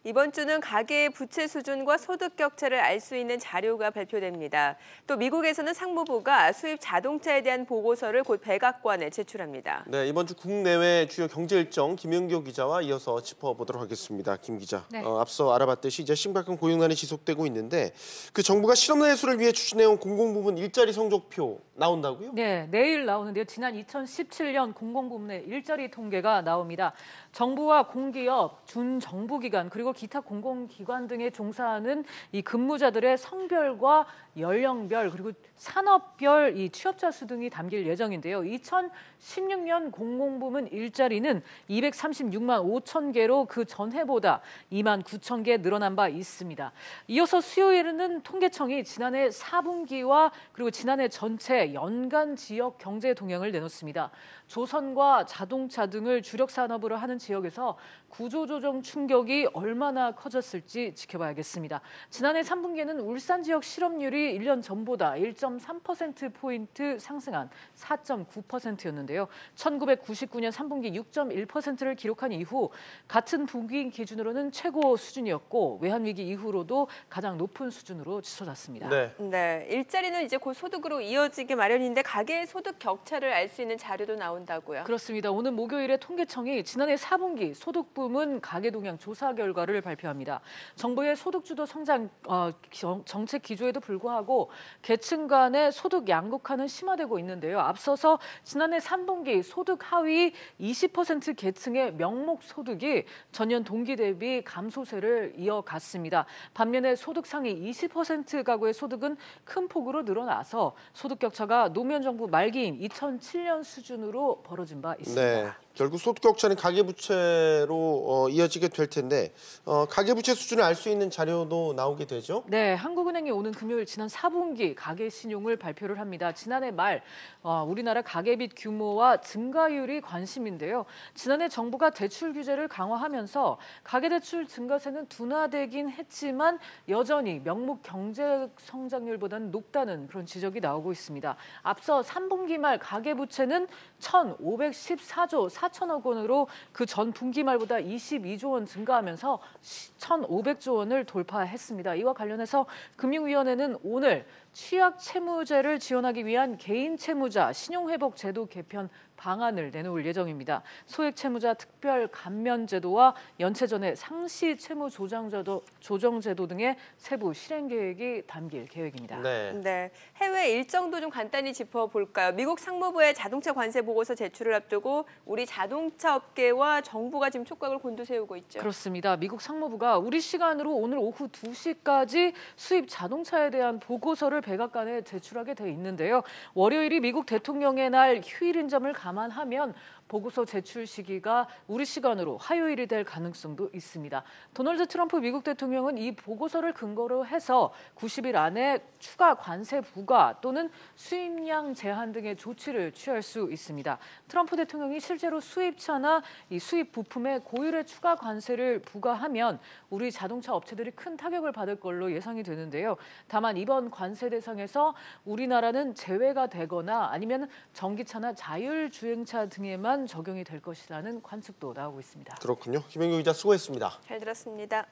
이번 주는 가계의 부채 수준과 소득 격차를 알 수 있는 자료가 발표됩니다. 또 미국에서는 상무부가 수입 자동차에 대한 보고서를 곧 백악관에 제출합니다. 네, 이번 주 국내외 주요 경제 일정 김연교 기자와 이어서 짚어보도록 하겠습니다. 김 기자, 네. 앞서 알아봤듯이 이제 심각한 고용난이 지속되고 있는데 그 정부가 실업 내수를 위해 추진해온 공공부문 일자리 성적표 나온다고요? 네, 내일 나오는데요. 지난 2017년 공공부문의 일자리 통계가 나옵니다. 정부와 공기업, 준정부기관 그리고 기타 공공기관 등에 종사하는 이 근무자들의 성별과 연령별 그리고 산업별 이 취업자 수 등이 담길 예정인데요. 2016년 공공부문 일자리는 236만 5천 개로 그 전해보다 2만 9천 개 늘어난 바 있습니다. 이어서 수요일에는 통계청이 지난해 4분기와 그리고 지난해 전체 연간 지역 경제 동향을 내놓습니다. 조선과 자동차 등을 주력 산업으로 하는 지역에서 구조조정 충격이 얼마나 커졌을지 지켜봐야겠습니다. 지난해 3분기에는 울산 지역 실업률이 1년 전보다 1.3%포인트 상승한 4.9%였는데요. 1999년 3분기 6.1%를 기록한 이후 같은 분기 기준으로는 최고 수준이었고 외환위기 이후로도 가장 높은 수준으로 치솟았습니다. 네, 일자리는 이제 곧 소득으로 이어지기 마련인데 가계의 소득 격차를 알 수 있는 자료도 나온다고요? 그렇습니다. 오늘 목요일에 통계청이 지난해 4분기 소득 부문 가계 동향 조사 결과를 발표합니다. 정부의 소득주도 성장 정책 기조에도 불구하고 계층 간의 소득 양극화는 심화되고 있는데요. 앞서서 지난해 3분기 소득 하위 20% 계층의 명목 소득이 전년 동기 대비 감소세를 이어갔습니다. 반면에 소득 상위 20% 가구의 소득은 큰 폭으로 늘어나서 소득 격차가 노무현 정부 말기인 2007년 수준으로 벌어진 바 있습니다. 네, 결국 소득 격차는 가계부채로 이어지게 될 텐데 가계부채 수준을 알 수 있는 자료도 나오게 되죠? 네, 한국은행이 오는 금요일 지난 4분기 가계 신용을 발표를 합니다. 지난해 말 우리나라 가계빚 규모와 증가율이 관심인데요. 지난해 정부가 대출 규제를 강화하면서 가계대출 증가세는 둔화되긴 했지만 여전히 명목 경제 성장률보다는 높다는 그런 지적이 나오고 있습니다. 앞서 3분기 말 가계부채는 1,514조 4천억 원으로 그 전 분기 말보다 22조 원 증가하면서 1,500조 원을 돌파했습니다. 이와 관련해서 금융위원회는 오늘 취약 채무자를 지원하기 위한 개인 채무자 신용회복 제도 개편 방안을 내놓을 예정입니다. 소액 채무자 특별 감면 제도와 연체전의 상시 채무 조정 제도 등의 세부 실행 계획이 담길 계획입니다. 네, 해외 일정도 좀 간단히 짚어볼까요? 미국 상무부의 자동차 관세 보고서 제출을 앞두고 우리 자동차 업계와 정부가 지금 촉각을 곤두세우고 있죠. 그렇습니다. 미국 상무부가 우리 시간으로 오늘 오후 2시까지 수입 자동차에 대한 보고서를 백악관에 제출하게 돼 있는데요. 월요일이 미국 대통령의 날 휴일인 점을 감안하면 보고서 제출 시기가 우리 시간으로 화요일이 될 가능성도 있습니다. 도널드 트럼프 미국 대통령은 이 보고서를 근거로 해서 90일 안에 추가 관세 부과 또는 수입량 제한 등의 조치를 취할 수 있습니다. 트럼프 대통령이 실제로 수입차나 이 수입 부품에 고율의 추가 관세를 부과하면 우리 자동차 업체들이 큰 타격을 받을 걸로 예상이 되는데요. 다만 이번 관세 대상에서 우리나라는 제외가 되거나 아니면 전기차나 자율주행차 등에만 적용이 될 것이라는 관측도 나오고 있습니다. 그렇군요. 김연교 기자 수고했습니다. 잘 들었습니다.